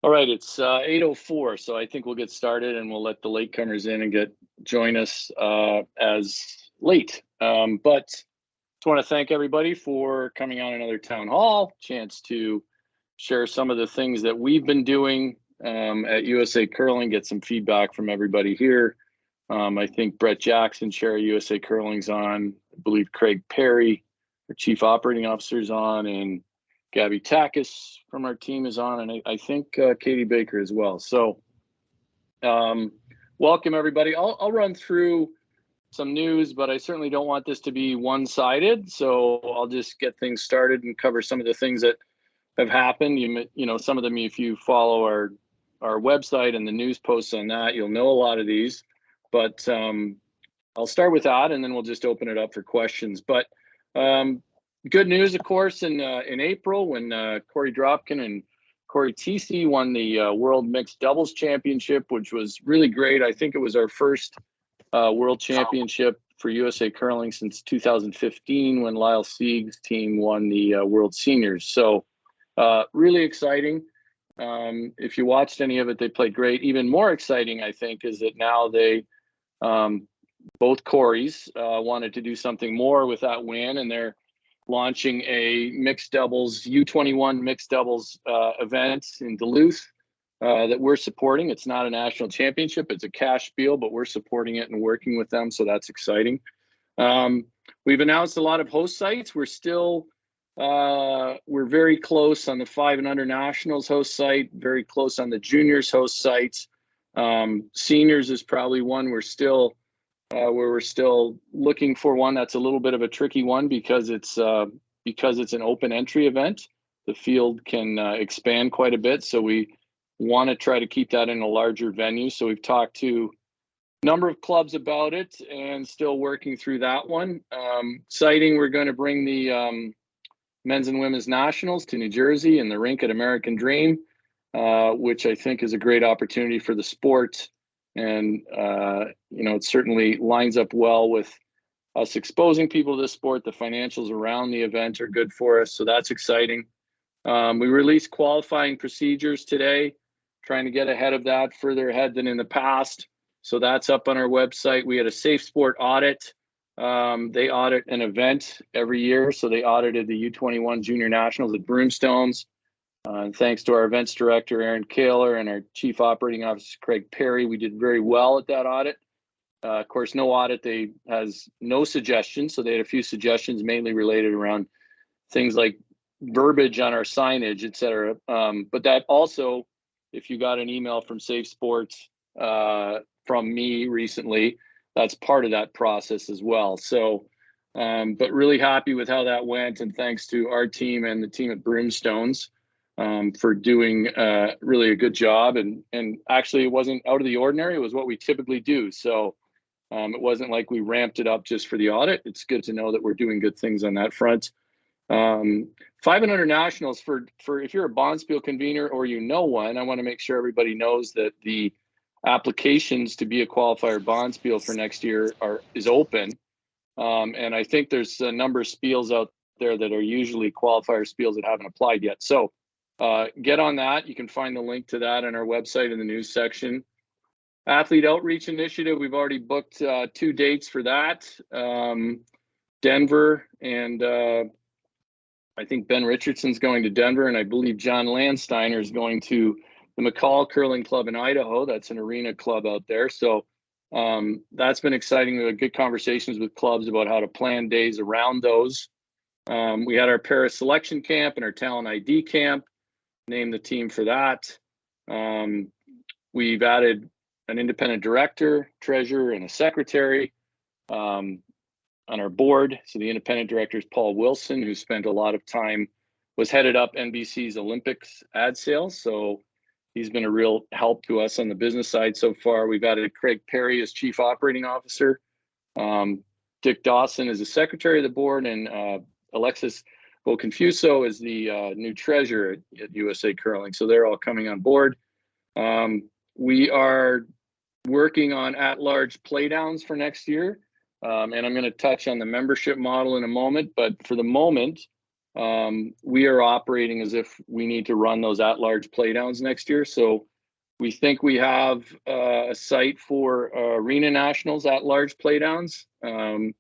All right, it's 8:04, so I think we'll get started and we'll let the latecomers in and join us as late. But just want to thank everybody for coming on another town hall, chance to share some of the things that we've been doing at USA Curling, get some feedback from everybody here. I think Brett Jackson, Chair of USA Curling's on. I believe Craig Perry, our Chief Operating Officer, is on, and Gabby Takis from our team is on, and I think Katie Baker as well. So welcome, everybody. I'll run through some news, but I certainly don't want this to be one-sided. So I'll just get things started and cover some of the things that have happened. You know, some of them, if you follow our website and the news posts on that, you'll know a lot of these. But I'll start with that, and then we'll just open it up for questions. But good news, of course, in April when Corey Dropkin and Corey Tisi won the World Mixed Doubles Championship, which was really great. I think it was our first World Championship for USA Curling since 2015 when Lyle Sieg's team won the World Seniors. So really exciting. If you watched any of it, they played great. Even more exciting, I think, is that now they both Corys wanted to do something more with that win, and they're launching a mixed doubles, U21 mixed doubles event in Duluth that we're supporting. It's not a national championship, it's a cash spiel, but we're supporting it and working with them, so that's exciting. We've announced a lot of host sites. We're very close on the 5 and under nationals host site, very close on the juniors host sites. Seniors is probably one we're still looking for one. That's a little bit of a tricky one because it's an open entry event. The field can expand quite a bit, so we want to try to keep that in a larger venue. So we've talked to a number of clubs about it and still working through that one. Exciting, we're going to bring the men's and women's nationals to New Jersey and the rink at American Dream, which I think is a great opportunity for the sport. And, it certainly lines up well with us exposing people to the sport. The financials around the event are good for us, so that's exciting. We released qualifying procedures today, trying to get ahead of that, further ahead than in the past. So that's up on our website. We had a Safe Sport audit. They audit an event every year, so they audited the U21 Junior Nationals at Broomstones. And thanks to our events director, Aaron Kaler, and our chief operating officer, Craig Perry, we did very well at that audit. Of course, no audit has no suggestions. So they had a few suggestions, mainly related around things like verbiage on our signage, et cetera. But that also, if you got an email from Safe Sports from me recently, that's part of that process as well. So, but really happy with how that went. And thanks to our team and the team at Broomstones for doing really a good job. And actually, it wasn't out of the ordinary. It was what we typically do. So it wasn't like we ramped it up just for the audit. It's good to know that we're doing good things on that front. 5 and under nationals for if you're a Bonspiel convener or you know one, I want to make sure everybody knows that the applications to be a qualifier Bonspiel for next year is open. And I think there's a number of spiels out there that are usually qualifier spiels that haven't applied yet. So get on that. You can find the link to that on our website in the news section. Athlete Outreach Initiative, we've already booked 2 dates for that. Denver, and I think Ben Richardson's going to Denver, and I believe John Landsteiner is going to the McCall Curling Club in Idaho. That's an arena club out there. So that's been exciting. We had good conversations with clubs about how to plan days around those. We had our Paris selection camp and our talent ID camp, named the team for that. We've added an independent director, treasurer, and a secretary on our board. So the independent director is Paul Wilson, who spent a lot of time, was headed up NBC's Olympics ad sales. So he's been a real help to us on the business side so far. We've added Craig Perry as chief operating officer. Dick Dawson is the secretary of the board, and Alexis Confuso is the new treasurer at USA Curling. So they're all coming on board. We are working on at-large playdowns for next year. And I'm going to touch on the membership model in a moment. But for the moment, we are operating as if we need to run those at-large playdowns next year. So we think we have a site for arena nationals at-large playdowns, and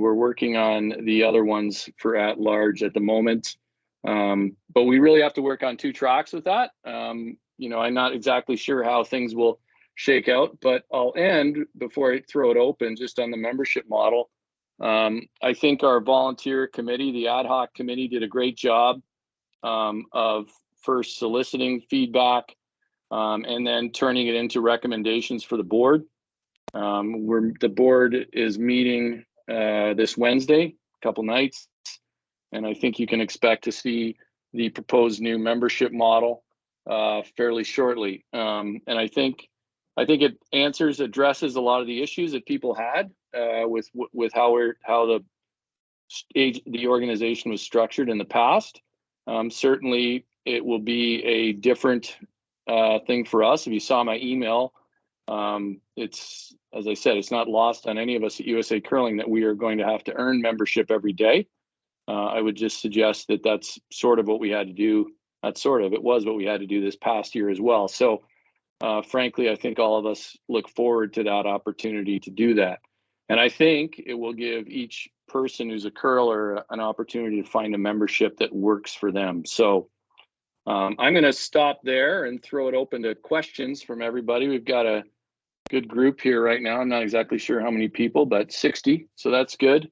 we're working on the other ones for at-large at the moment. But we really have to work on 2 tracks with that. You know, I'm not exactly sure how things will shake out, but I'll end before I throw it open just on the membership model. I think our volunteer committee, the ad hoc committee, did a great job of first soliciting feedback and then turning it into recommendations for the board. The board is meeting this Wednesday, a couple nights, and I think you can expect to see the proposed new membership model fairly shortly. And I think it addresses a lot of the issues that people had with how the organization was structured in the past. Certainly, it will be a different thing for us. If you saw my email, it's, as I said, it's not lost on any of us at USA Curling that we are going to have to earn membership every day. I would just suggest that that's sort of what we had to do. It was what we had to do this past year as well. So frankly, I think all of us look forward to that opportunity to do that. And I think it will give each person who's a curler an opportunity to find a membership that works for them. So I'm going to stop there and throw it open to questions from everybody. We've got a good group here right now. I'm not exactly sure how many people, but 60. So that's good.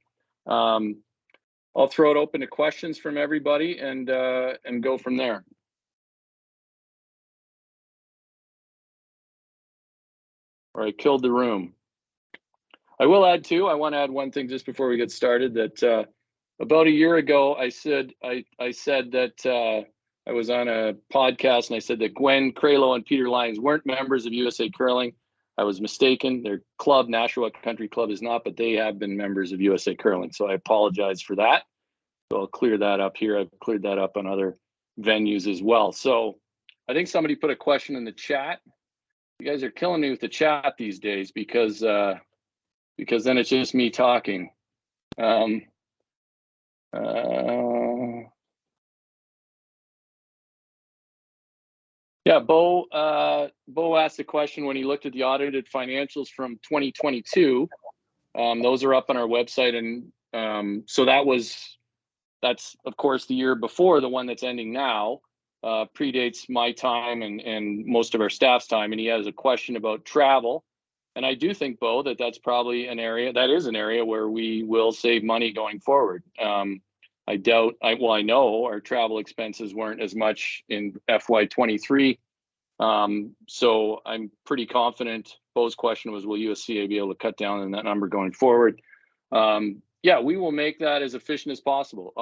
I'll throw it open to questions from everybody and go from there. Or I killed the room. I will add too, I want to add one thing just before we get started, that about a year ago, I said that I was on a podcast and I said that Gwen Cralo and Peter Lyons weren't members of USA Curling. I was mistaken. Their club, Nashua Country Club, is not, but they have been members of USA Curling. So I apologize for that. So I'll clear that up here. I've cleared that up on other venues as well. So I think somebody put a question in the chat. You guys are killing me with the chat these days because then it's just me talking. Yeah, Bo asked a question when he looked at the audited financials from 2022. Those are up on our website, and so that's of course the year before the one that's ending now. Predates my time and most of our staff's time, and he has a question about travel. And I do think, Bo, that's probably an area where we will save money going forward. I know our travel expenses weren't as much in FY23. So I'm pretty confident. Bo's question was, will USCA be able to cut down on that number going forward? Yeah, we will make that as efficient as possible.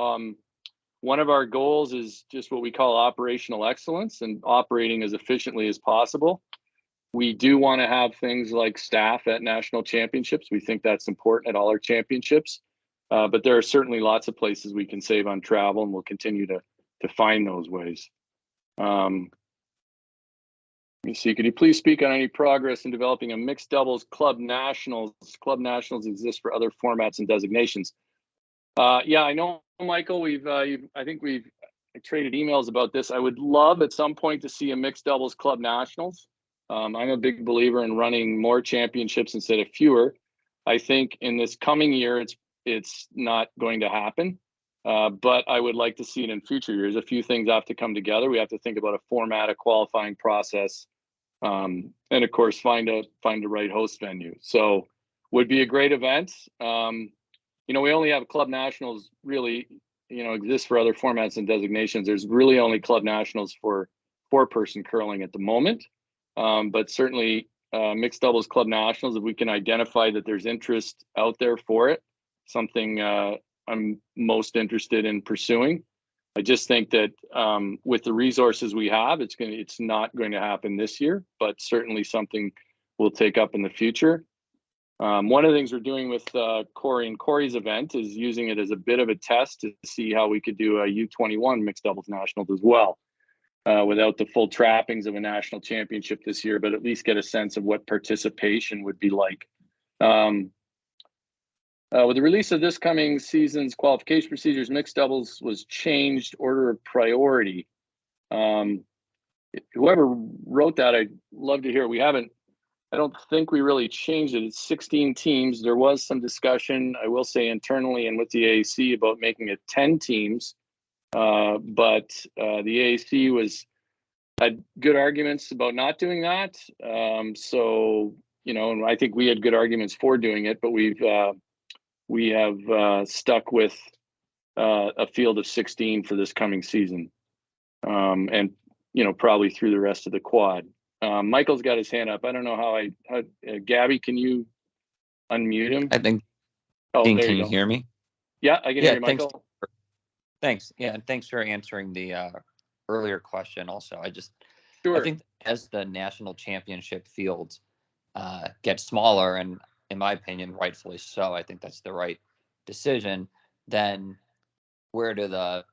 One of our goals is just what we call operational excellence and operating as efficiently as possible. We do want to have things like staff at national championships. We think that's important at all our championships. But there are certainly lots of places we can save on travel, and we'll continue to find those ways. Let me see, could you please speak on any progress in developing a mixed doubles club nationals? Club nationals exist for other formats and designations. Yeah, I know, Michael, I think we've traded emails about this. I would love at some point to see a mixed doubles club nationals. I'm a big believer in running more championships instead of fewer. I think in this coming year, it's not going to happen, but I would like to see it in future years. A few things have to come together. We have to think about a format, a qualifying process, and of course find the right host venue. So would be a great event. You know, we only have club nationals really, exist for other formats and designations. There's really only club nationals for 4-person curling at the moment. But certainly mixed doubles club nationals, if we can identify that there's interest out there for it, something I'm most interested in pursuing. I just think that with the resources we have, it's not going to happen this year, but certainly something we'll take up in the future. One of the things we're doing with Corey and Corey's event is using it as a bit of a test to see how we could do a U21 mixed doubles nationals as well, without the full trappings of a national championship this year, but at least get a sense of what participation would be like. With the release of this coming season's qualification procedures, mixed doubles was changed order of priority. Whoever wrote that, I'd love to hear. I don't think we really changed it. It's 16 teams. There was some discussion, I will say, internally and with the AAC about making it 10 teams. But the AAC had good arguments about not doing that. So, and I think we had good arguments for doing it, but we have stuck with a field of 16 for this coming season, and probably through the rest of the quad. Michael's got his hand up. I don't know how Gabby, can you unmute him? I think. Oh, Dean, there can you you go. hear me? Yeah, I can hear you, Michael. Thanks. Yeah, and thanks for answering the earlier question. Also, I Sure. think as the national championship fields get smaller, and in my opinion, rightfully so, I think that's the right decision. Then where do the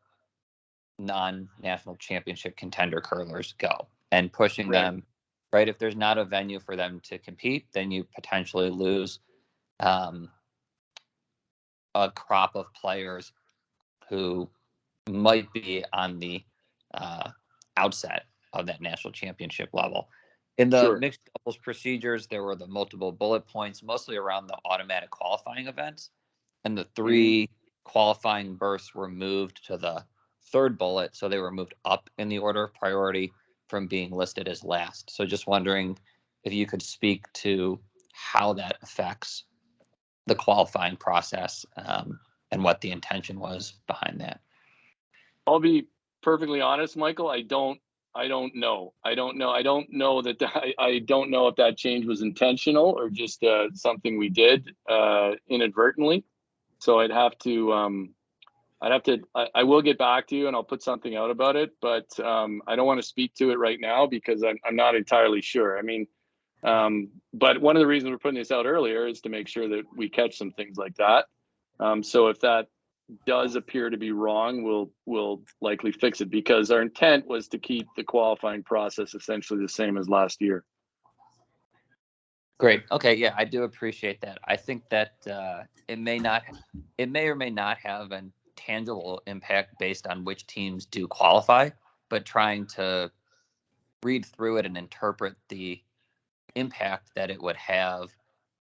non-national championship contender curlers go? And pushing them, right? If there's not a venue for them to compete, then you potentially lose a crop of players who might be on the outset of that national championship level. In the mixed doubles procedures, there were the multiple bullet points, mostly around the automatic qualifying events. And the 3 qualifying bursts were moved to the 3rd bullet. So they were moved up in the order of priority from being listed as last. So just wondering if you could speak to how that affects the qualifying process and what the intention was behind that. I'll be perfectly honest, Michael. I don't know. I don't know if that change was intentional or just something we did inadvertently. So I will get back to you and I'll put something out about it, but I don't want to speak to it right now because I'm not entirely sure. I mean, but one of the reasons we're putting this out earlier is to make sure that we catch some things like that. So if that does appear to be wrong, we'll likely fix it, because our intent was to keep the qualifying process essentially the same as last year. Great. Okay. Yeah, I do appreciate that. I think that it may or may not have a tangible impact based on which teams do qualify, but trying to read through it and interpret the impact that it would have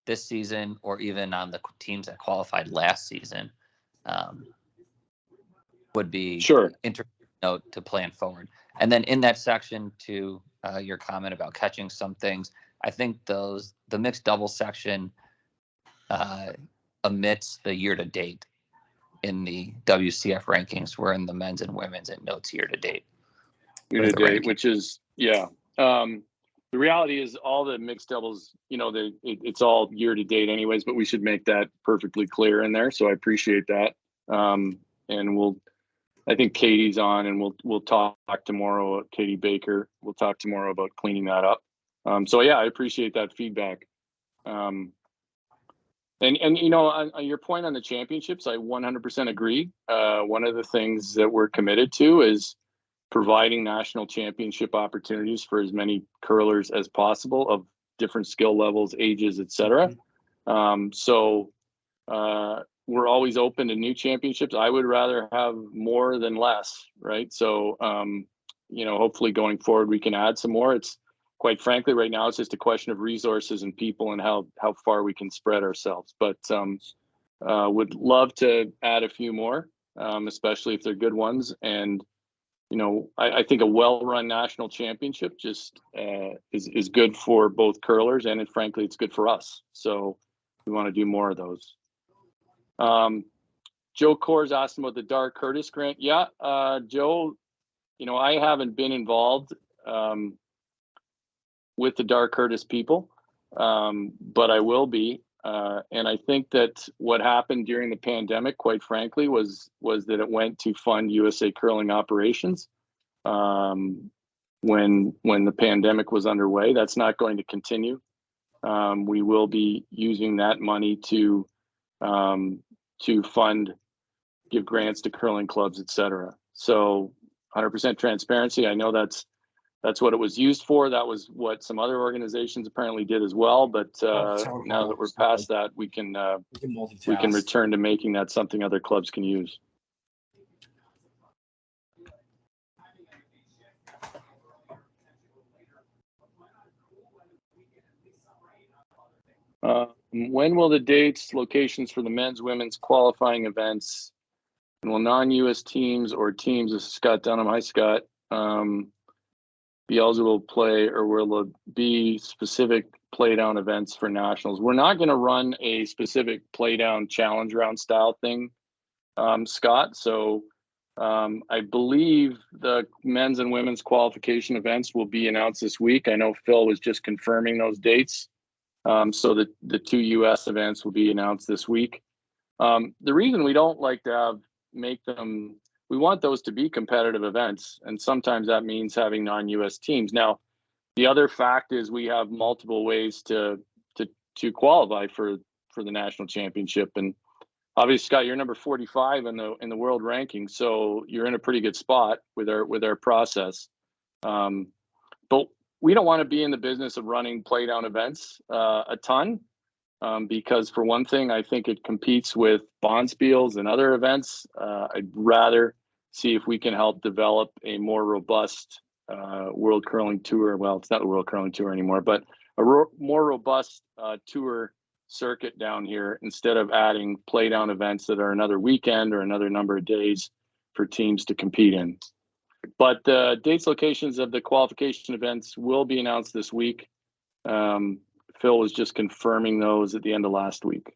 this season or even on the teams that qualified last season would be interesting note to plan forward. And then in that section, to your comment about catching some things, I think the mixed double section omits the year to date in the WCF rankings. We're in the men's and women's, and notes year to date. Year to date, which is the reality is all the mixed doubles, it's all year to date anyways, but we should make that perfectly clear in there. So I appreciate that. And I think Katie's on, and we'll talk tomorrow. Katie Baker, we'll talk tomorrow about cleaning that up. So yeah, I appreciate that feedback. And on your point on the championships, I 100% agree. One of the things that we're committed to is providing national championship opportunities for as many curlers as possible of different skill levels, ages, etc. So we're always open to new championships. I would rather have more than less, right? So, hopefully going forward, we can add some more. It's quite frankly, right now, it's just a question of resources and people and how far we can spread ourselves. But would love to add a few more, especially if they're good ones. And, I think a well-run national championship just is good for both curlers, and frankly, it's good for us. So we want to do more of those. Joe Coors asked about the Dar Curtis grant. Yeah, Joe, I haven't been involved with the Dar Curtis people, but I will be. And I think that what happened during the pandemic, quite frankly, was that it went to fund USA curling operations when the pandemic was underway. That's not going to continue. We will be using that money to fund, give grants to curling clubs, etc. So 100% transparency. I know that's that's what it was used for. That was what some other organizations apparently did as well. But now that we're past that, we can return to making that something other clubs can use. When will the dates, locations for the men's, women's qualifying events, and will non-U.S. teams or teams, this is Scott Dunham, hi Scott, be eligible to play, or will it be specific play-down events for nationals? We're not going to run a specific play-down challenge round style thing, Scott. So I believe the men's and women's qualification events will be announced this week. I know Phil was just confirming those dates. So the two U.S. events will be announced this week. The reason we don't like to make them, we want those to be competitive events, and sometimes that means having non-U.S. teams. Now, the other fact is we have multiple ways to qualify for the national championship, and obviously, Scott, you're number 45 in the world ranking, so you're in a pretty good spot with our process. But we don't want to be in the business of running play down events a ton, because for one thing, I think it competes with Bonspiels and other events. I'd rather see if we can help develop a more robust World Curling Tour. Well, it's not the World Curling Tour anymore, but a more robust tour circuit down here, instead of adding play down events that are another weekend or another number of days for teams to compete in. But the dates, locations of the qualification events will be announced this week. Phil was just confirming those at the end of last week.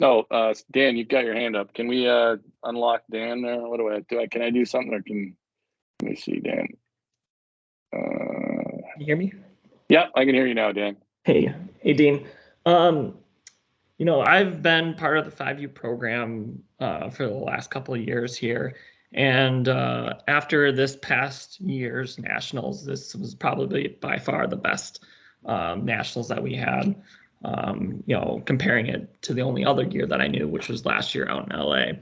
Oh, Dan, you've got your hand up. Can we unlock Dan there? What do I do? Can I do something, or let me see, Dan? Can you hear me? Yeah, I can hear you now, Dan. Hey, Dean. I've been part of the 5U program for the last couple of years here. And after this past year's nationals, this was probably by far the best nationals that we had, comparing it to the only other year that I knew, which was last year out in LA.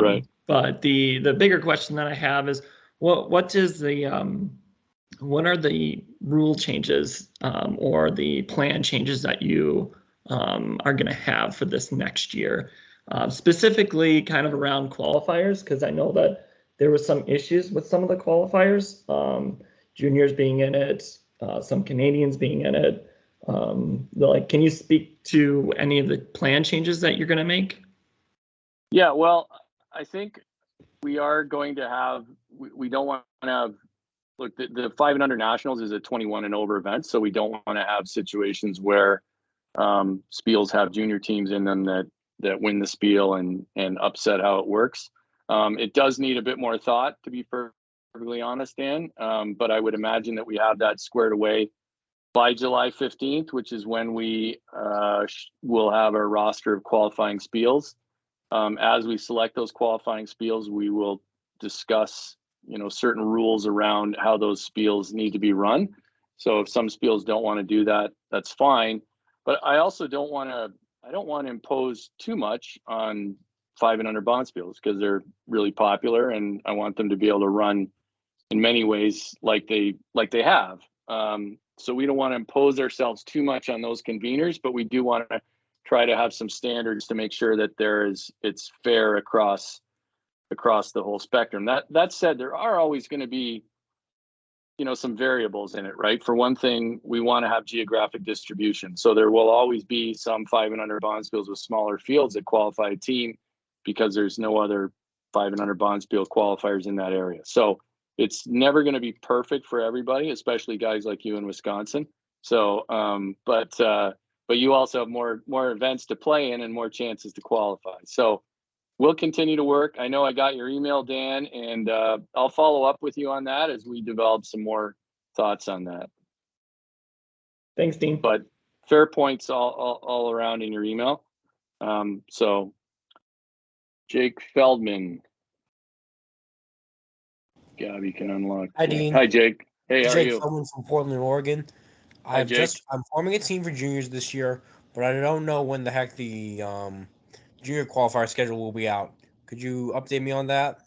Right. But the bigger question that I have is, what are the rule changes or the plan changes that you are going to have for this next year, specifically kind of around qualifiers? Because I know that there were some issues with some of the qualifiers, juniors being in it, some Canadians being in it. Can you speak to any of the plan changes that you're going to make? Yeah, well, I think we are going to have, we don't want to have, look, the 5 and under nationals is a 21 and over event, so we don't want to have situations where spiels have junior teams in them that win the spiel and upset how it works. It does need a bit more thought, to be perfectly honest, Dan, but I would imagine that we have that squared away by July 15th, which is when we will have our roster of qualifying spiels. As we select those qualifying spiels, we will discuss certain rules around how those spiels need to be run. So if some spiels don't want to do that, that's fine. But I also don't want to impose too much on 5 and under Bonspiels, because they're really popular, and I want them to be able to run in many ways like they have. So we don't want to impose ourselves too much on those conveners, but we do want to try to have some standards to make sure that it's fair across the whole spectrum. That said, there are always going to be some variables in it, right? For one thing, we want to have geographic distribution. So there will always be some 5 and under Bonspiels with smaller fields that qualify a team, because there's no other 5 and under Bonspiel qualifiers in that area. So it's never going to be perfect for everybody, especially guys like you in Wisconsin. So, but you also have more events to play in and more chances to qualify. So we'll continue to work. I know I got your email, Dan, and I'll follow up with you on that as we develop some more thoughts on that. Thanks, Dean. But fair points all around in your email. So Jake Feldman. Gabby can unlock. Hi, Dean. Hi, Jake. Hey, how are you? Jake Feldman from Portland, Oregon. I'm forming a team for juniors this year, but I don't know when the heck the junior qualifier schedule will be out. Could you update me on that?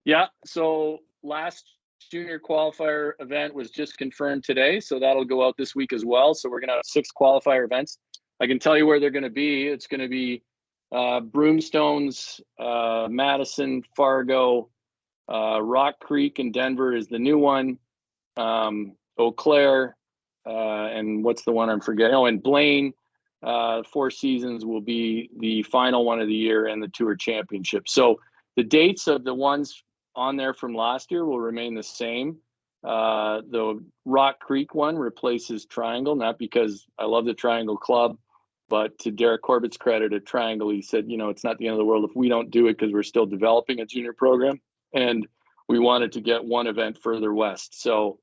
Yeah. So last junior qualifier event was just confirmed today, so that'll go out this week as well. So we're going to have 6 qualifier events. I can tell you where they're going to be. It's going to be Broomstones, Madison, Fargo, Rock Creek in Denver is the new one. Eau Claire, and what's the one I'm forgetting? Oh, and Blaine. Four Seasons will be the final one of the year and the Tour Championship. So the dates of the ones on there from last year will remain the same. The Rock Creek one replaces Triangle, not because I love the Triangle Club, but to Derek Corbett's credit at Triangle, he said, it's not the end of the world if we don't do it because we're still developing a junior program. And we wanted to get one event further west. So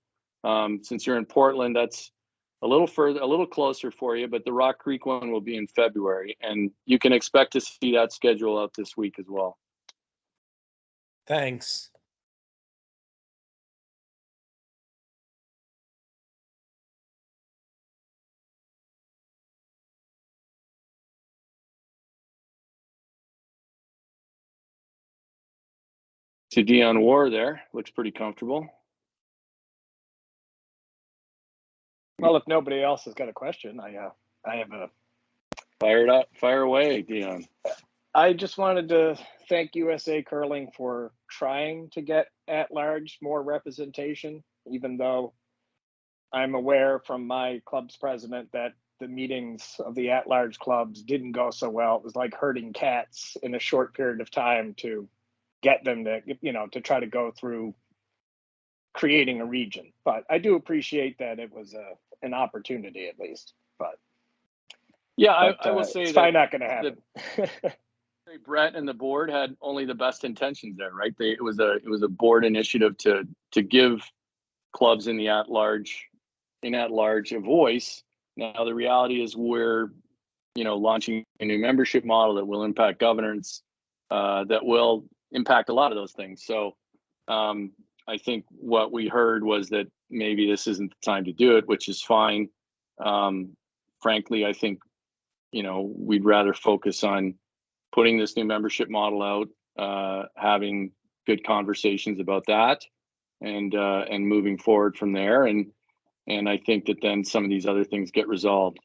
since you're in Portland, that's a little further, a little closer for you, but the Rock Creek one will be in February, and you can expect to see that schedule out this week as well. Thanks. To Dion War there, looks pretty comfortable. Well, if nobody else has got a question, I have a. Fire away, Dion. I just wanted to thank USA Curling for trying to get at-large more representation, even though I'm aware from my club's president that the meetings of the at-large clubs didn't go so well. It was like herding cats in a short period of time to get them to, to try to go through creating a region. But I do appreciate that it was an opportunity at least. But yeah, I will say it's that probably not going to happen. Brett and the board had only the best intentions there, right? It was a board initiative to give clubs in at-large a voice. Now the reality is we're launching a new membership model that will impact governance, that will impact a lot of those things. So I think what we heard was that maybe this isn't the time to do it, which is fine. Frankly, I think we'd rather focus on putting this new membership model out, having good conversations about that, and moving forward from there. And I think that then some of these other things get resolved.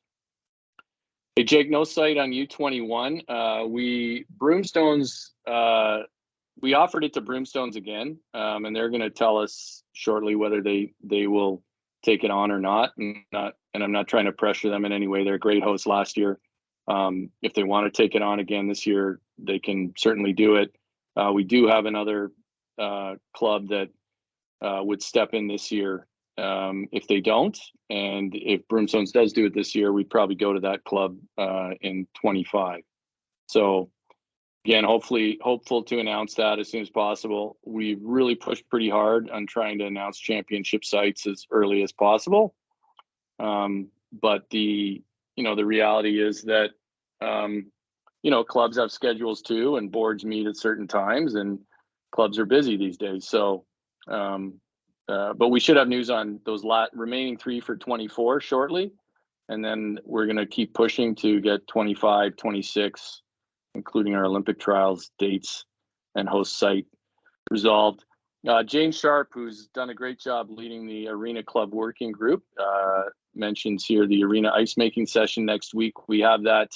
Hey, Jake, no site on U21. We offered it to Broomstones again, and they're going to tell us shortly whether they will take it on or not. And I'm not trying to pressure them in any way. They're a great host last year. If they want to take it on again this year, they can certainly do it. We do have another club that would step in this year if they don't. And if Broomstones does do it this year, we'd probably go to that club in 25. So again, hopeful to announce that as soon as possible. We've really pushed pretty hard on trying to announce championship sites as early as possible. But the reality is that, clubs have schedules too, and boards meet at certain times, and clubs are busy these days. So, but we should have news on those remaining 3 for 24 shortly. And then we're going to keep pushing to get 25, 26, including our Olympic trials dates and host site resolved. Jane Sharp, who's done a great job leading the Arena Club working group, mentions here the arena ice making session next week. We have that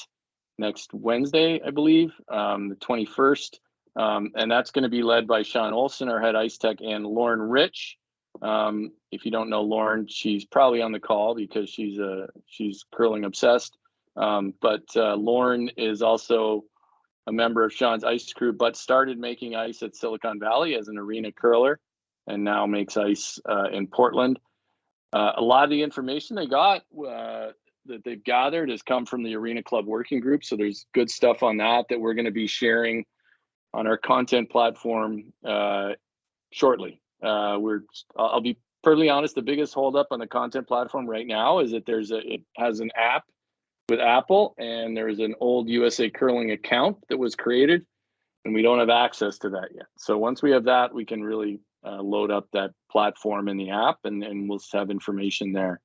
next Wednesday, I believe, the 21st. And that's going to be led by Sean Olson, our head ice tech, and Lauren Rich. If you don't know Lauren, she's probably on the call because she's curling obsessed. But Lauren is also a member of Sean's ice crew, but started making ice at Silicon Valley as an arena curler, and now makes ice in Portland. A lot of the information they got that they've gathered has come from the Arena Club working group. So there's good stuff on that we're going to be sharing on our content platform shortly. I'll be perfectly honest. The biggest holdup on the content platform right now is that it has an app with Apple, and there's an old USA Curling account that was created, and we don't have access to that yet. So once we have that, we can really load up that platform in the app, and we'll have information there.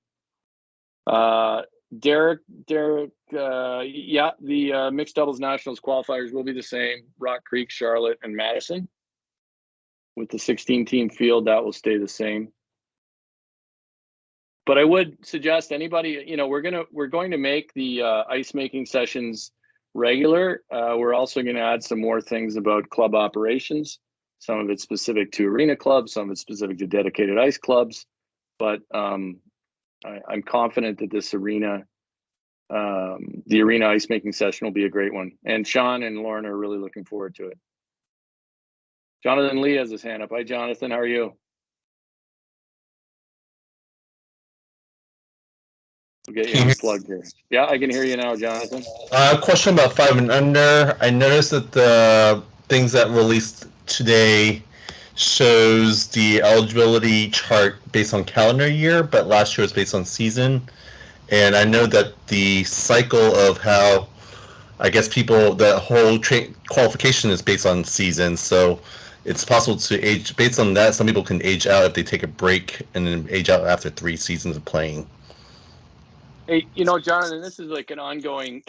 Derek, yeah, the mixed doubles nationals qualifiers will be the same. Rock Creek, Charlotte, and Madison. With the 16-team field, that will stay the same. But I would suggest anybody, we're going to make the ice making sessions regular. We're also going to add some more things about club operations. Some of it's specific to arena clubs, some of it's specific to dedicated ice clubs. But I'm confident that this arena, the arena ice making session will be a great one. And Sean and Lauren are really looking forward to it. Jonathan Lee has his hand up. Hi, Jonathan. How are you? We'll get you unplugged here. Yeah, I can hear you now, Jonathan. Question about 5 and under. I noticed that the things that released today shows the eligibility chart based on calendar year, but last year was based on season. And I know that the cycle of how, I guess, the whole qualification is based on season. So it's possible to age based on that. Some people can age out if they take a break and then age out after 3 seasons of playing. Hey, Jonathan, this is like an ongoing,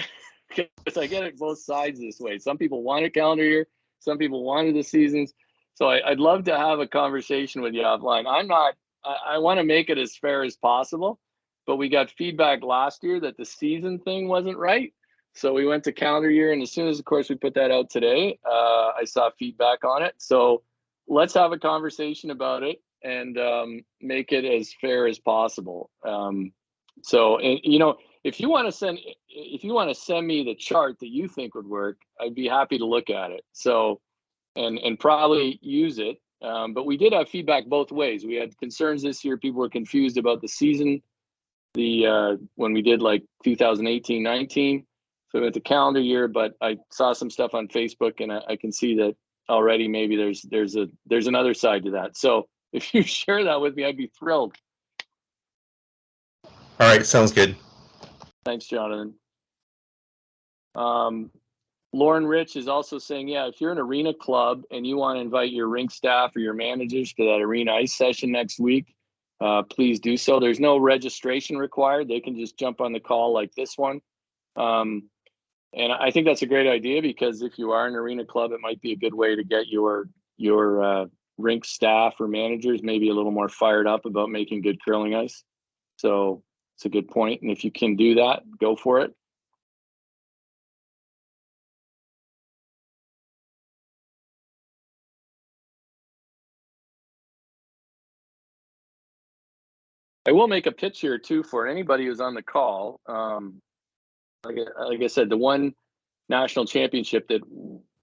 because I get it both sides this way. Some people want a calendar year, some people wanted the seasons. So I'd love to have a conversation with you offline. I want to make it as fair as possible, but we got feedback last year that the season thing wasn't right. So we went to calendar year, and as soon as, of course, we put that out today, I saw feedback on it. So let's have a conversation about it and make it as fair as possible. So, if you want to send me the chart that you think would work, I'd be happy to look at it. So, and probably use it. But we did have feedback both ways. We had concerns this year. People were confused about the season. When we did like 2018-19, so we went to calendar year. But I saw some stuff on Facebook, and I can see that already. Maybe there's another side to that. So if you share that with me, I'd be thrilled. All right, sounds good. Thanks, Jonathan. Lauren Rich is also saying, yeah, if you're an arena club and you want to invite your rink staff or your managers to that arena ice session next week, please do so. There's no registration required. They can just jump on the call like this one. And I think that's a great idea, because if you are an arena club, it might be a good way to get your rink staff or managers maybe a little more fired up about making good curling ice. So it's a good point. And if you can do that, go for it. I will make a pitch here too for anybody who's on the call. Like I said, the one national championship that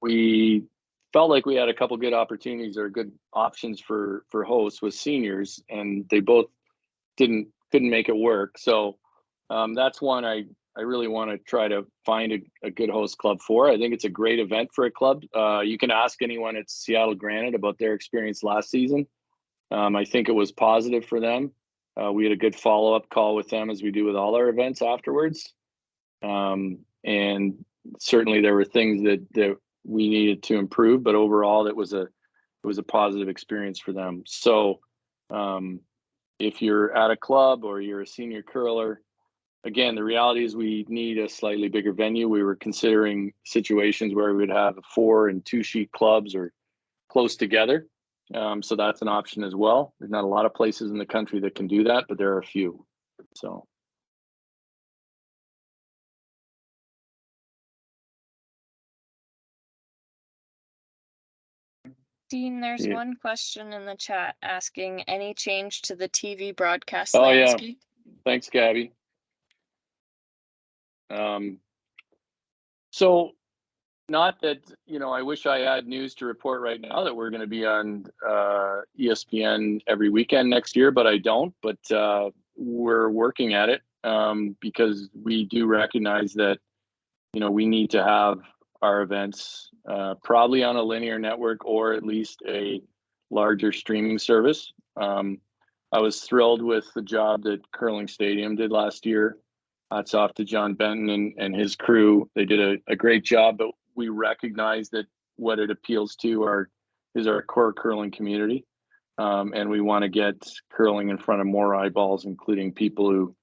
we felt like we had a couple good opportunities or good options for hosts was seniors, and they both couldn't make it work. So that's one I really want to try to find a good host club for. I think it's a great event for a club. You can ask anyone at Seattle Granite about their experience last season. I think it was positive for them. We had a good follow-up call with them, as we do with all our events afterwards. And certainly there were things that we needed to improve, but overall it was a positive experience for them. So if you're at a club or you're a senior curler, again, the reality is we need a slightly bigger venue. We were considering situations where we would have 4 and 2 sheet clubs or close together. So that's an option as well. There's not a lot of places in the country that can do that, but there are a few. So. Dean, there's one question in the chat asking any change to the TV broadcast landscape? Yeah. Thanks, Gabby. So not that, I wish I had news to report right now that we're going to be on ESPN every weekend next year, but I don't. But we're working at it because we do recognize that, we need to have our events probably on a linear network or at least a larger streaming service. I was thrilled with the job that Curling Stadium did last year. Hats off to John Benton and his crew. They did a great job, but we recognize that what it appeals to is our core curling community. And we want to get curling in front of more eyeballs, including people who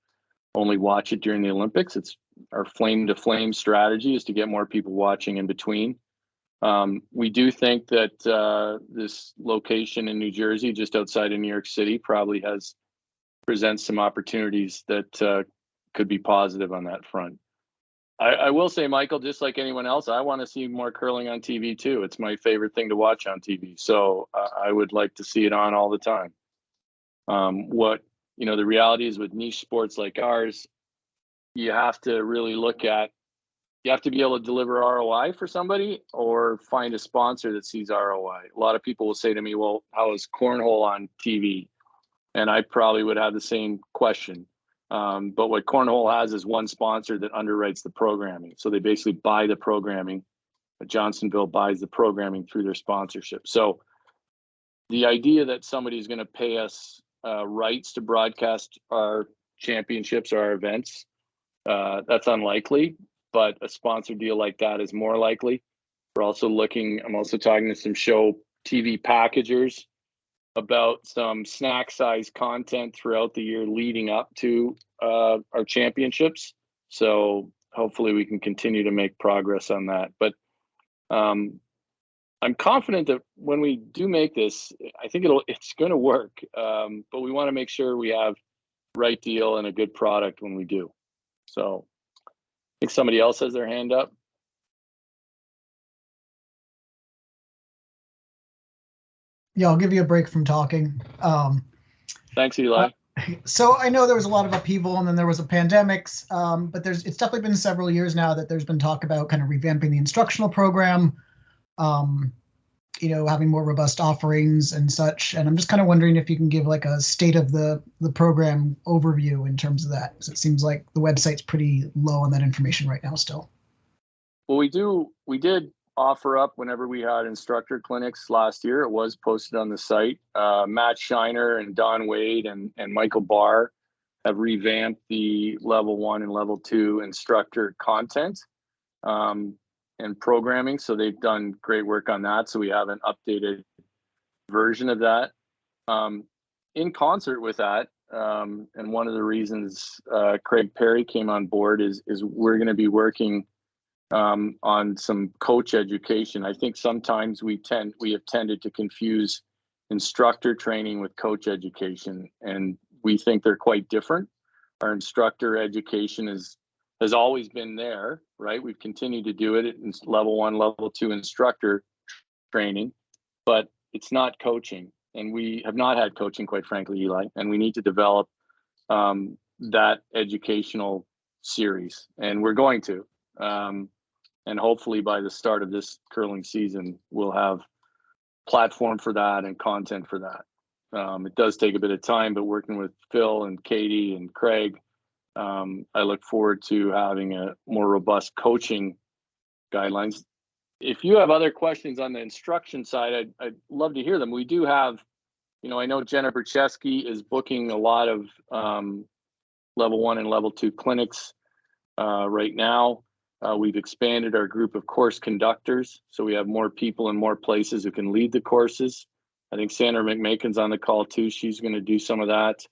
only watch it during the Olympics. It's our flame to flame strategy is to get more people watching in between. We do think that this location in New Jersey, just outside of New York City, probably presents some opportunities that could be positive on that front. I will say, Michael, just like anyone else, I want to see more curling on TV too. It's my favorite thing to watch on TV. So I would like to see it on all the time. The reality is with niche sports like ours, you have to really you have to be able to deliver ROI for somebody or find a sponsor that sees ROI. A lot of people will say to me, well, how is cornhole on TV? And I probably would have the same question. But what cornhole has is one sponsor that underwrites the programming. So they basically buy the programming. Johnsonville buys the programming through their sponsorship. So the idea that somebody's going to pay us rights to broadcast our championships or our events, that's unlikely. But a sponsor deal like that is more likely. I'm also talking to some show TV packagers about some snack size content throughout the year leading up to our championships. So hopefully we can continue to make progress on that. But I'm confident that when we do make this, I think it's going to work. But we want to make sure we have the right deal and a good product when we do. So I think somebody else has their hand up. Yeah, I'll give you a break from talking. Thanks, Eli. So I know there was a lot of upheaval and then there was a pandemic, but it's definitely been several years now that there's been talk about kind of revamping the instructional program, having more robust offerings and such. And I'm just kind of wondering if you can give like a state of the program overview in terms of that, because it seems like the website's pretty low on that information right now still. Well, we did offer up whenever we had instructor clinics last year. It was posted on the site. Matt Shiner and Don Wade and Michael Barr have revamped the level 1 and level 2 instructor content and programming. So they've done great work on that. So we have an updated version of that. In concert with that, and one of the reasons Craig Perry came on board is we're going to be working on some coach education. I think sometimes we have tended to confuse instructor training with coach education, and we think they're quite different. Our instructor education has always been there, right? We've continued to do it in level 1, level 2 instructor training, but it's not coaching, and we have not had coaching, quite frankly, Eli, and we need to develop that educational series, and we're going to. And hopefully by the start of this curling season, we'll have platform for that and content for that. It does take a bit of time, but working with Phil and Katie and Craig, I look forward to having a more robust coaching guidelines. If you have other questions on the instruction side, I'd love to hear them. We do have, I know Jenna Bercheski is booking a lot of level 1 and level 2 clinics right now. We've expanded our group of course conductors, so we have more people in more places who can lead the courses. I think Sandra McMakin's on the call too. She's going to do some of that.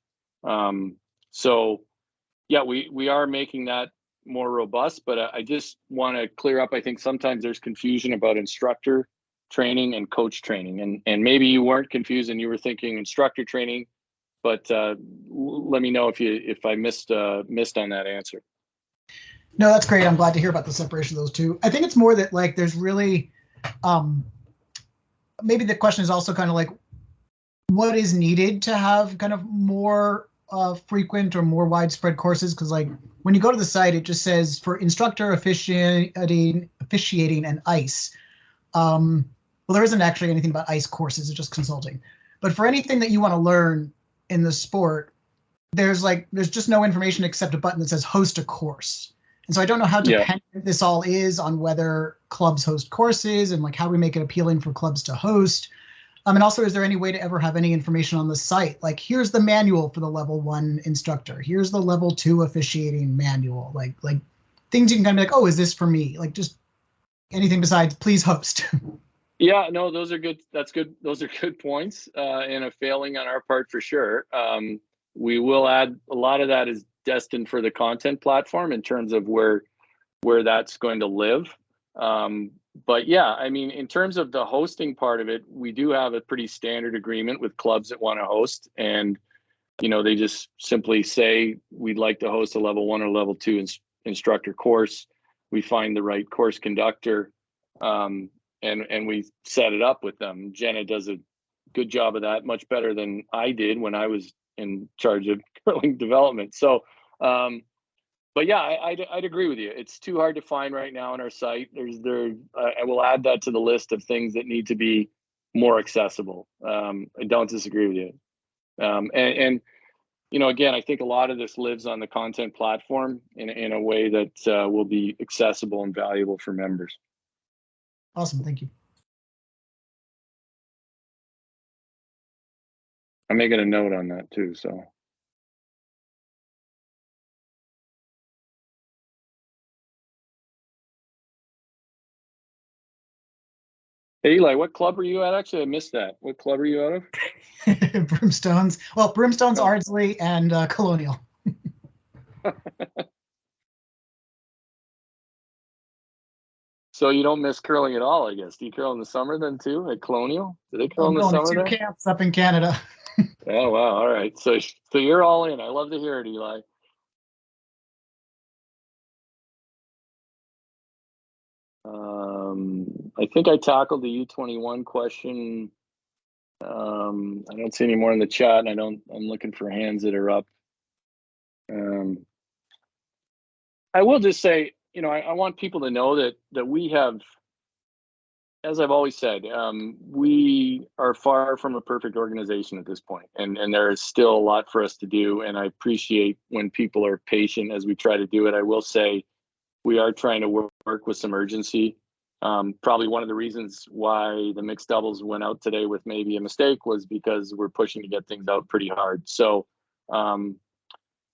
So yeah, we are making that more robust, but I just want to clear up. I think sometimes there's confusion about instructor training and coach training, and maybe you weren't confused and you were thinking instructor training, but let me know if I missed on that answer. No, that's great. I'm glad to hear about the separation of those two. I think it's more that like there's really, maybe the question is also kind of like, what is needed to have kind of more frequent or more widespread courses? Because like when you go to the site, it just says for instructor officiating and ice. Well, there isn't actually anything about ice courses. It's just consulting. But for anything that you want to learn in the sport, there's just no information except a button that says host a course. And so I don't know how dependent this all is on whether clubs host courses and like how we make it appealing for clubs to host. And also, is there any way to ever have any information on the site? Like, here's the manual for the level 1 instructor. Here's the level 2 officiating manual. Like things you can kind of be like, oh, is this for me? Like just anything besides please host. Yeah, no, those are good. That's good. Those are good points and a failing on our part for sure. We will add, a lot of that is destined for the content platform in terms of where that's going to live. But yeah, I mean, in terms of the hosting part of it, we do have a pretty standard agreement with clubs that want to host, and they just simply say we'd like to host a level 1 or level 2 instructor course. We find the right course conductor, and we set it up with them. Jenna does a good job of that, much better than I did when I was in charge of curling development. So, but yeah, I'd agree with you. It's too hard to find right now on our site. I will add that to the list of things that need to be more accessible. I don't disagree with you. And again, I think a lot of this lives on the content platform in a way that will be accessible and valuable for members. Awesome, thank you. I'm making a note on that too, so. Hey, Eli, what club are you at? Actually, I missed that. What club are you out of? Brimstones. Well, Brimstones, Ardsley, and Colonial. So you don't miss curling at all, I guess. Do you curl in the summer then too at Colonial? Do they curl in the summer there? Camps up in Canada. Oh wow! All right, so you're all in. I love to hear it, Eli. I think I tackled the U21 question. I don't see any more in the chat, and I'm looking for hands that are up. I will just say, I want people to know that we have, as I've always said, we are far from a perfect organization at this point, and there is still a lot for us to do. And I appreciate when people are patient as we try to do it. I will say we are trying to work with some urgency. Probably one of the reasons why the mixed doubles went out today with maybe a mistake was because we're pushing to get things out pretty hard. So, and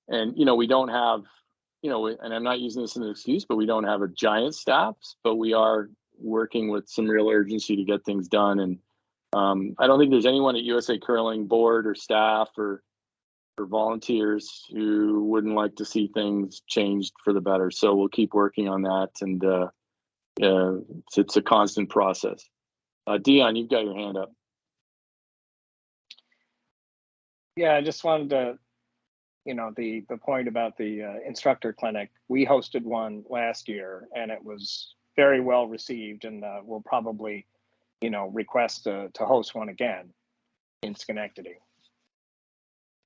we don't have, and I'm not using this as an excuse, but we don't have a giant staff, but we are working with some real urgency to get things done. And I don't think there's anyone at USA Curling board or staff or volunteers who wouldn't like to see things changed for the better. So we'll keep working on that, and it's a constant process. Dion, you've got your hand up. Yeah, I just wanted to, the point about the instructor clinic. We hosted one last year, and it was very well received, and we'll probably, request to host one again in Schenectady.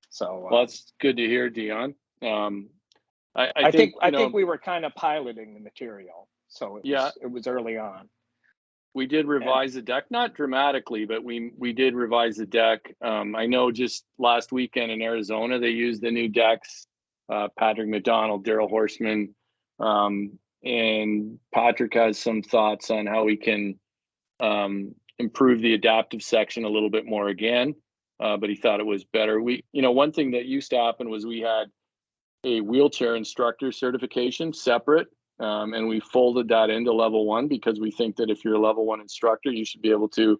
So well, that's good to hear, Dion. I think we were kind of piloting the material, so it was early on. We did revise the deck, not dramatically, but we did revise the deck. I know just last weekend in Arizona, they used the new decks. Patrick McDonald, Daryl Horseman, and Patrick has some thoughts on how we can improve the adaptive section a little bit more again. But he thought it was better. One thing that used to happen was we had a wheelchair instructor certification separate. And we folded that into level 1 because we think that if you're a level 1 instructor, you should be able to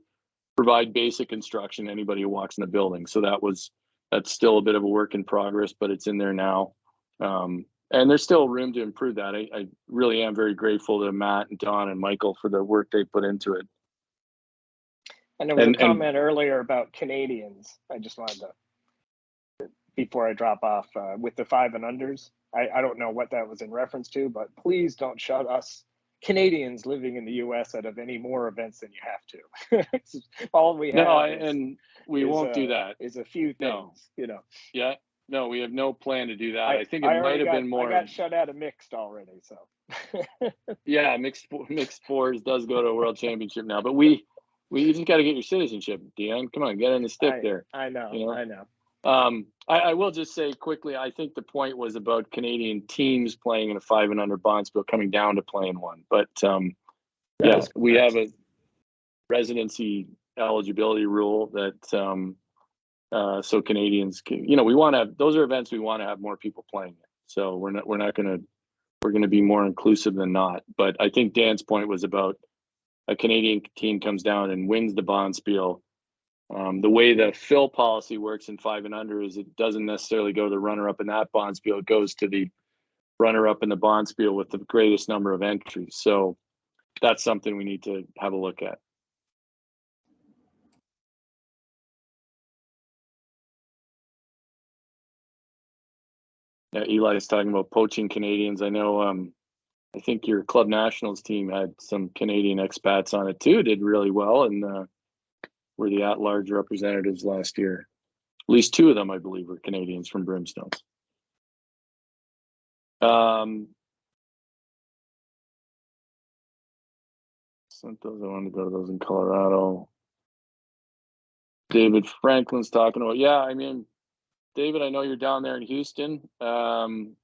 provide basic instruction to anybody who walks in the building. So that's still a bit of a work in progress, but it's in there now. And there's still room to improve that. I really am very grateful to Matt and Don and Michael for the work they put into it. And there was a comment earlier about Canadians. I just wanted to, before I drop off, with the 5 and unders. I don't know what that was in reference to, but please don't shut us Canadians living in the U.S. out of any more events than you have to. All we have and we won't do that. Is a few things, Yeah, no, we have no plan to do that. I think it might have been more. I got shut out of mixed already, so. Yeah, mixed fours does go to a world championship now, but you just got to get your citizenship, Dion. Come on, get in the stick there. I know. I know. I will just say quickly, I think the point was about Canadian teams playing in a 5 and under bonspiel coming down to playing 1. But we have a residency eligibility rule that so Canadians can, we want to have, those are events we want to have more people playing it. So we're going to be more inclusive than not. But I think Dan's point was about a Canadian team comes down and wins the bonspiel. The way the fill policy works in 5 and under is it doesn't necessarily go to the runner-up in that bonspiel. It goes to the runner-up in the bonspiel with the greatest number of entries. So that's something we need to have a look at. Yeah, Eli's talking about poaching Canadians. I know, I think your Club Nationals team had some Canadian expats on it too, did really well, and were the at-large representatives last year. At least 2 of them, I believe, were Canadians from Brimstones. Sent those. I wanted to go to those in Colorado. David Franklin's talking about, yeah, I mean, David, I know you're down there in Houston. You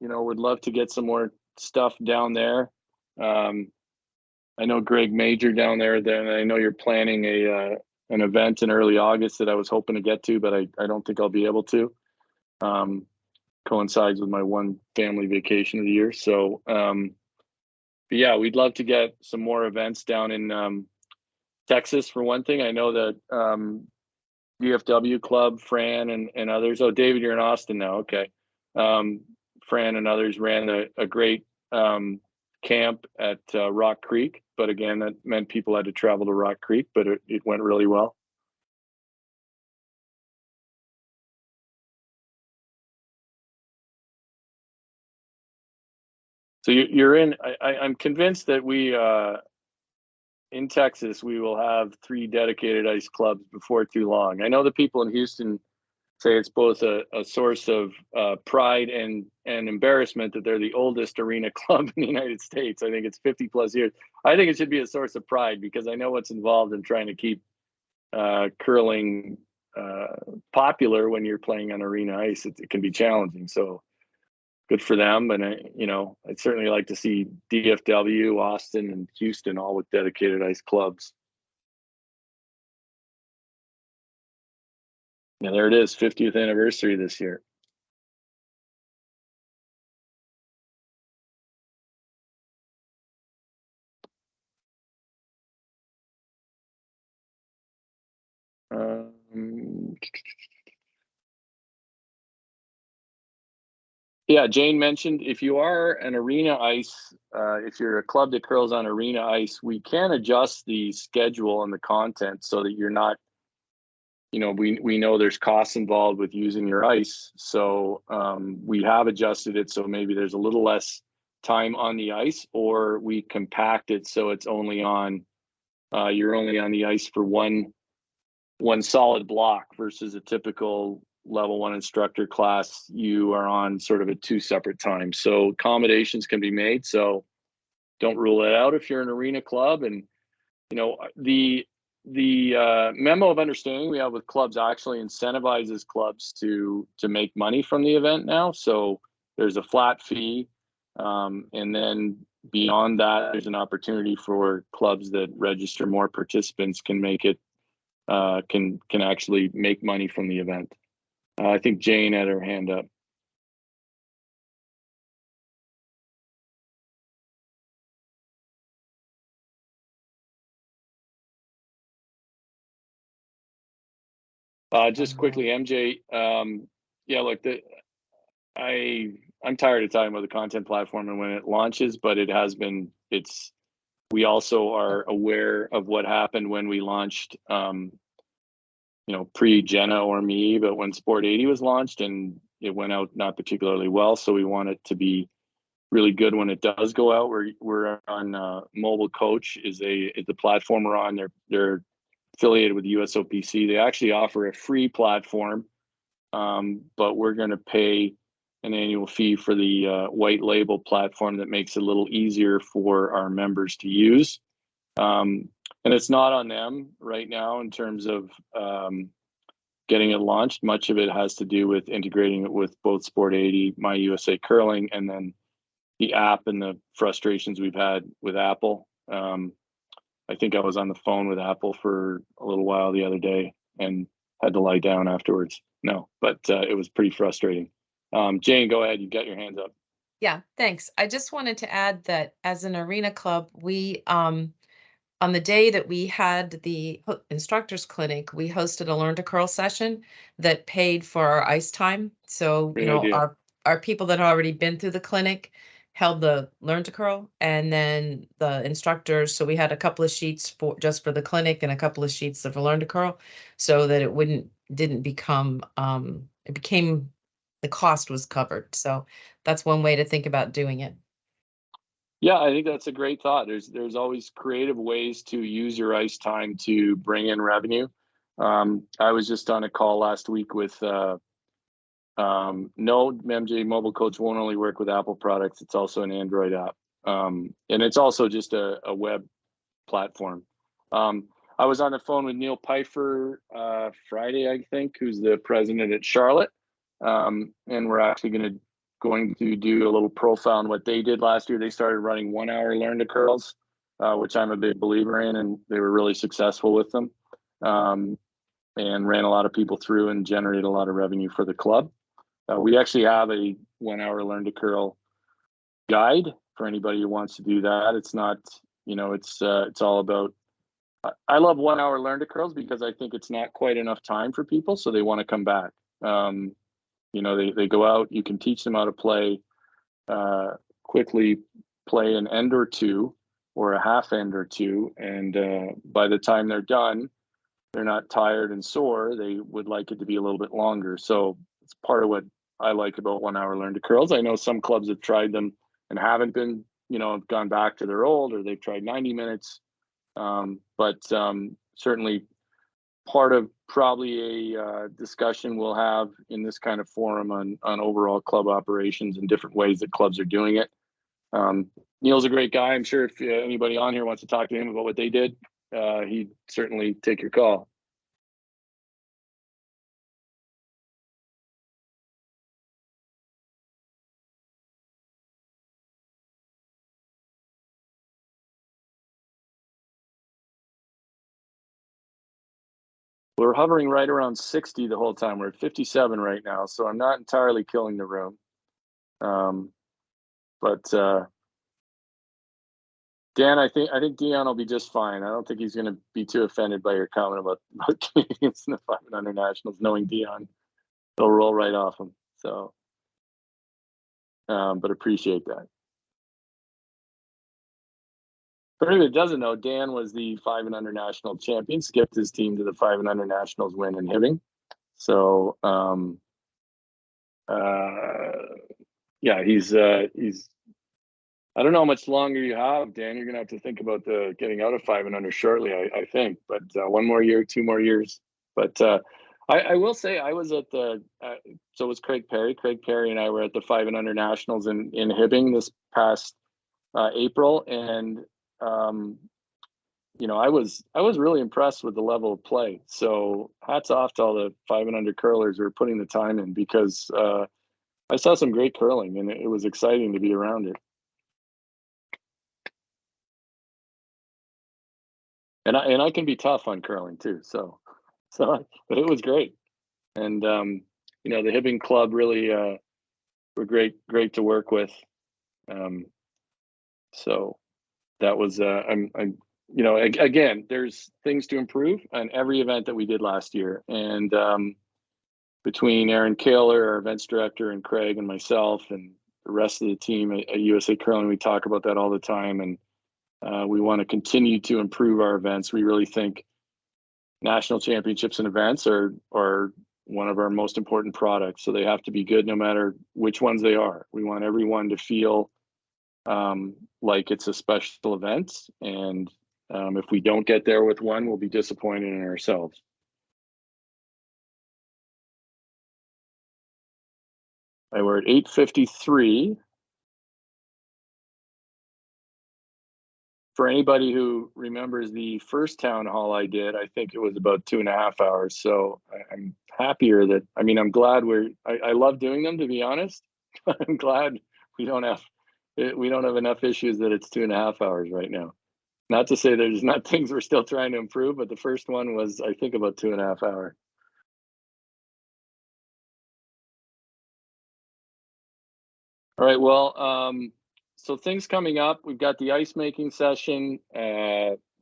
know, would love to get some more stuff down there. I know Greg Major down there. Then I know you're planning an event in early August that I was hoping to get to, but I don't think I'll be able to. Coincides with my one family vacation of the year. So, but yeah, we'd love to get some more events down in Texas for one thing. I know that VFW Club, Fran and others. Oh, David, you're in Austin now. Okay. Fran and others ran a great camp at Rock Creek, but again, that meant people had to travel to Rock Creek, but it went really well. So you're in. I'm convinced that we in Texas we will have 3 dedicated ice clubs before too long. I know the people in Houston say it's both a source of pride and embarrassment that they're the oldest arena club in the United States. I think it's 50 plus years. I think it should be a source of pride because I know what's involved in trying to keep curling popular when you're playing on arena ice. It can be challenging. So good for them. And you know, I'd certainly like to see DFW, Austin, and Houston all with dedicated ice clubs. Yeah, there it is, 50th anniversary this year. Yeah, Jane mentioned if you are an arena ice, if you're a club that curls on arena ice, we can adjust the schedule and the content so that you're not, you know, we know there's costs involved with using your ice. So we have adjusted it so maybe there's a little less time on the ice, or we compact it so it's only on, you're only on the ice for one solid block versus a typical level 1 instructor class. You are on sort of at 2 separate times. So accommodations can be made. So don't rule it out if you're an arena club. And, you know, the memo of understanding we have with clubs actually incentivizes clubs to make money from the event now. So there's a flat fee. And then beyond that, there's an opportunity for clubs that register more participants can make it, can actually make money from the event. I think Jane had her hand up. Just quickly, MJ. Yeah, look, I'm tired of talking about the content platform and when it launches, but it has been. We also are aware of what happened when we launched. You know, pre-Jenna or me, but when Sport 80 was launched and it went out not particularly well, so we want it to be really good when it does go out. We're on Mobile Coach is the platform we're on. They're affiliated with USOPC. They actually offer a free platform, but we're going to pay an annual fee for the white label platform that makes it a little easier for our members to use. And it's not on them right now in terms of getting it launched. Much of it has to do with integrating it with both Sport 80, My USA Curling, and then the app and the frustrations we've had with Apple. I think I was on the phone with Apple for a little while the other day and had to lie down afterwards. No, but it was pretty frustrating. Jane, go ahead. You've got your hands up. Yeah, thanks. I just wanted to add that as an arena club, we on the day that we had the instructors clinic, we hosted a learn to curl session that paid for our ice time. So, Great idea. Our people that had already been through the clinic held the learn to curl, and then the instructors. So we had a couple of sheets for just for the clinic and a couple of sheets for learn to curl, so that didn't become it became the cost was covered. So that's one way to think about doing it. Yeah, I think that's a great thought. There's always creative ways to use your ice time to bring in revenue. I was just on a call last week with no, MJ Mobile Coach won't only work with Apple products, it's also an Android app. And it's also just a web platform. I was on the phone with Neil Pfeiffer Friday, I think, who's the president at Charlotte. And we're actually going to do a little profile on what they did last year. They started running 1 hour learn to curls, which I'm a big believer in, and they were really successful with them, and ran a lot of people through and generated a lot of revenue for the club. We actually have a 1 hour learn to curl guide for anybody who wants to do that. It's not, it's all about, I love 1 hour learn to curls because I think it's not quite enough time for people, so they want to come back. They go out, you can teach them how to play, quickly play an end or two or a half end or two. And by the time they're done, they're not tired and sore. They would like it to be a little bit longer. So it's part of what I like about 1 hour learn to curls. I know some clubs have tried them and haven't been, gone back to their old, or they've tried 90 minutes. But certainly part of probably a discussion we'll have in this kind of forum on overall club operations and different ways that clubs are doing it. Neil's a great guy. I'm sure if anybody on here wants to talk to him about what they did, he'd certainly take your call. We're hovering right around 60 the whole time. We're at 57 right now, so I'm not entirely killing the room. But Dan, I think Dion will be just fine. I don't think he's going to be too offended by your comment about Canadians in the 500 nationals. Knowing Dion, they'll roll right off him. So, but appreciate that. For anyone that doesn't know, Dan was the 500 national champion, skipped his team to the 500 nationals win in Hibbing. So, yeah, he's. I don't know how much longer you have, Dan. You're gonna have to think about getting out of 500 shortly, I think. But 1 more year, 2 more years. But I will say I was at the. So was Craig Perry. Craig Perry and I were at the 500 nationals in Hibbing this past April, and I was really impressed with the level of play. So hats off to all the 500 curlers who are putting the time in, because I saw some great curling, and it was exciting to be around it. And I can be tough on curling too. So, but it was great. And the Hibbing Club really were great to work with. So that was again, there's things to improve on every event that we did last year. And between Aaron Kaler, our events director, and Craig and myself and the rest of the team at USA Curling, we talk about that all the time. And we want to continue to improve our events. We really think national championships and events are one of our most important products. So they have to be good no matter which ones they are. We want everyone to feel like it's a special event. And if we don't get there with one, we'll be disappointed in ourselves. All right, we're at 8:53. For anybody who remembers the first town hall I did, I think it was about 2.5 hours. So I'm happier that, I'm glad I love doing them, to be honest. I'm glad we don't have enough issues that it's 2.5 hours right now. Not to say there's not things we're still trying to improve, but the first one was, I think, about 2.5 hours. All right, well, so things coming up. We've got the ice making session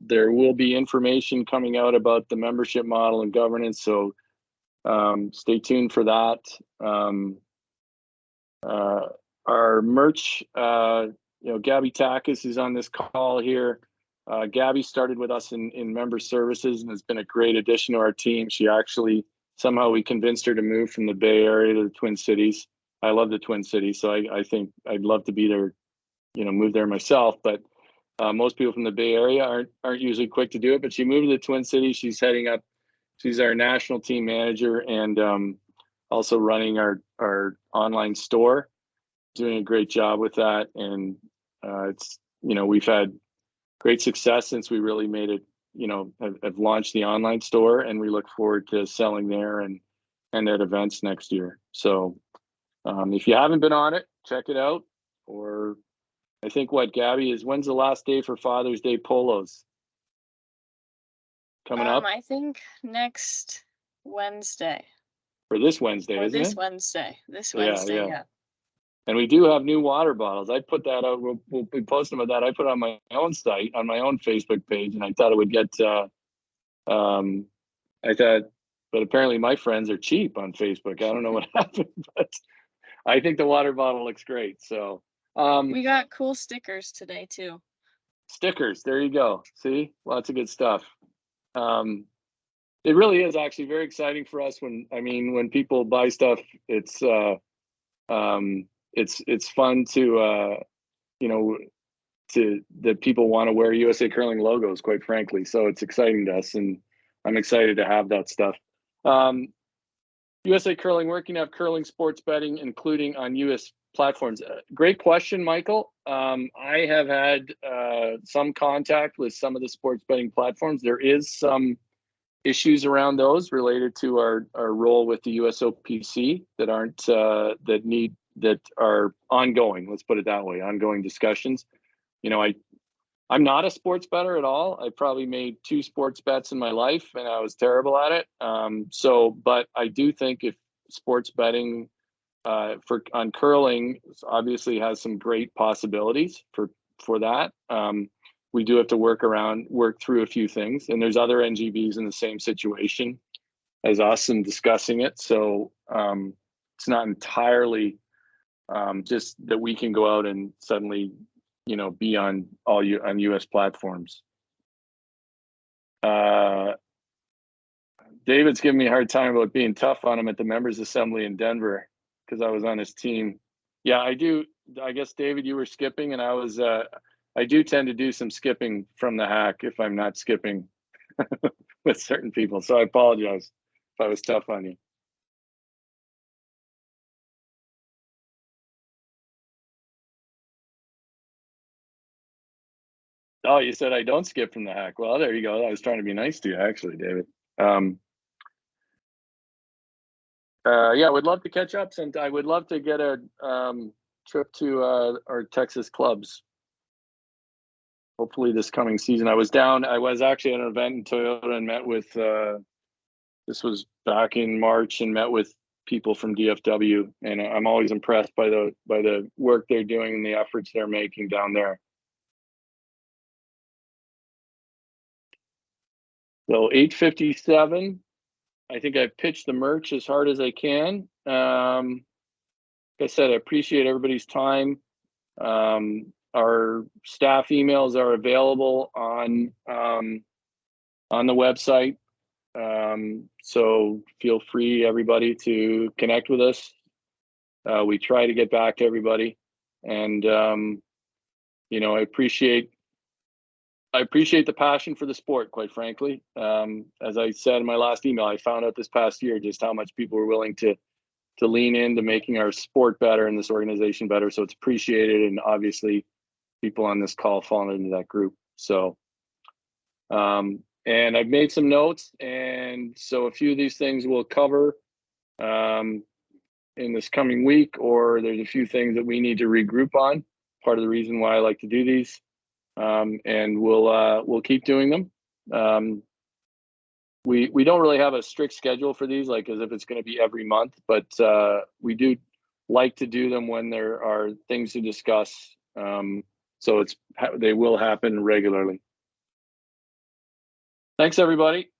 there will be information coming out about the membership model and governance. So stay tuned for that. Our merch, Gabby Takis is on this call here. Gabby started with us in member services and has been a great addition to our team. She actually, somehow we convinced her to move from the Bay Area to the Twin Cities. I love the Twin Cities, so I think I'd love to be there, move there myself. But most people from the Bay Area aren't usually quick to do it. But she moved to the Twin Cities. She's heading up. She's our national team manager and also running our online store. Doing a great job with that, and it's we've had great success since we really made it. Have launched the online store, and we look forward to selling there and at events next year. So if you haven't been on it, check it out. Or I think Gabby is, when's the last day for Father's Day polos? Coming up? I think next Wednesday. For this Wednesday, isn't it? This Wednesday, yeah. And we do have new water bottles. I put that out. We'll be posting about that. I put it on my own site, on my own Facebook page, and I thought it would get. But apparently my friends are cheap on Facebook. I don't know what happened, but I think the water bottle looks great. So we got cool stickers today too. Stickers, there you go. See, lots of good stuff. It really is actually very exciting for us when people buy stuff. It's fun to that people want to wear USA Curling logos, quite frankly. So it's exciting to us, and I'm excited to have that stuff. USA Curling, where can you have curling sports betting, including on US platforms? Great question, Michael. I have had some contact with some of the sports betting platforms. There is some issues around those related to our role with the USOPC that are ongoing. Let's put it that way, ongoing discussions. I'm not a sports bettor at all. I probably made 2 sports bets in my life, and I was terrible at it. But I do think if sports betting on curling obviously has some great possibilities for that. We do have to work through a few things, and there's other NGBs in the same situation as us and discussing it. So it's not entirely just that we can go out and suddenly, be on US platforms. David's giving me a hard time about being tough on him at the members assembly in Denver because I was on his team. Yeah, I do. I guess, David, you were skipping, and I do tend to do some skipping from the hack if I'm not skipping with certain people. So I apologize if I was tough on you. Oh, you said I don't skip from the hack. Well, there you go. I was trying to be nice to you, actually, David. Yeah, would love to catch up sometime. I would love to get a trip to our Texas clubs. Hopefully this coming season. I was actually at an event in Toyota and met with, this was back in March, and met with people from DFW. And I'm always impressed by the work they're doing and the efforts they're making down there. So 8:57. I think I've pitched the merch as hard as I can. Like I said, I appreciate everybody's time. Our staff emails are available on the website. So feel free, everybody, to connect with us. We try to get back to everybody, and I appreciate the passion for the sport, quite frankly. As I said in my last email, I found out this past year just how much people were willing to lean into making our sport better and this organization better. So it's appreciated, and obviously people on this call fall into that group. So, and I've made some notes, and so a few of these things we'll cover in this coming week, or there's a few things that we need to regroup on. Part of the reason why I like to do these. And we'll keep doing them. We don't really have a strict schedule for these, like as if it's going to be every month, but we do like to do them when there are things to discuss. So they will happen regularly. Thanks, everybody.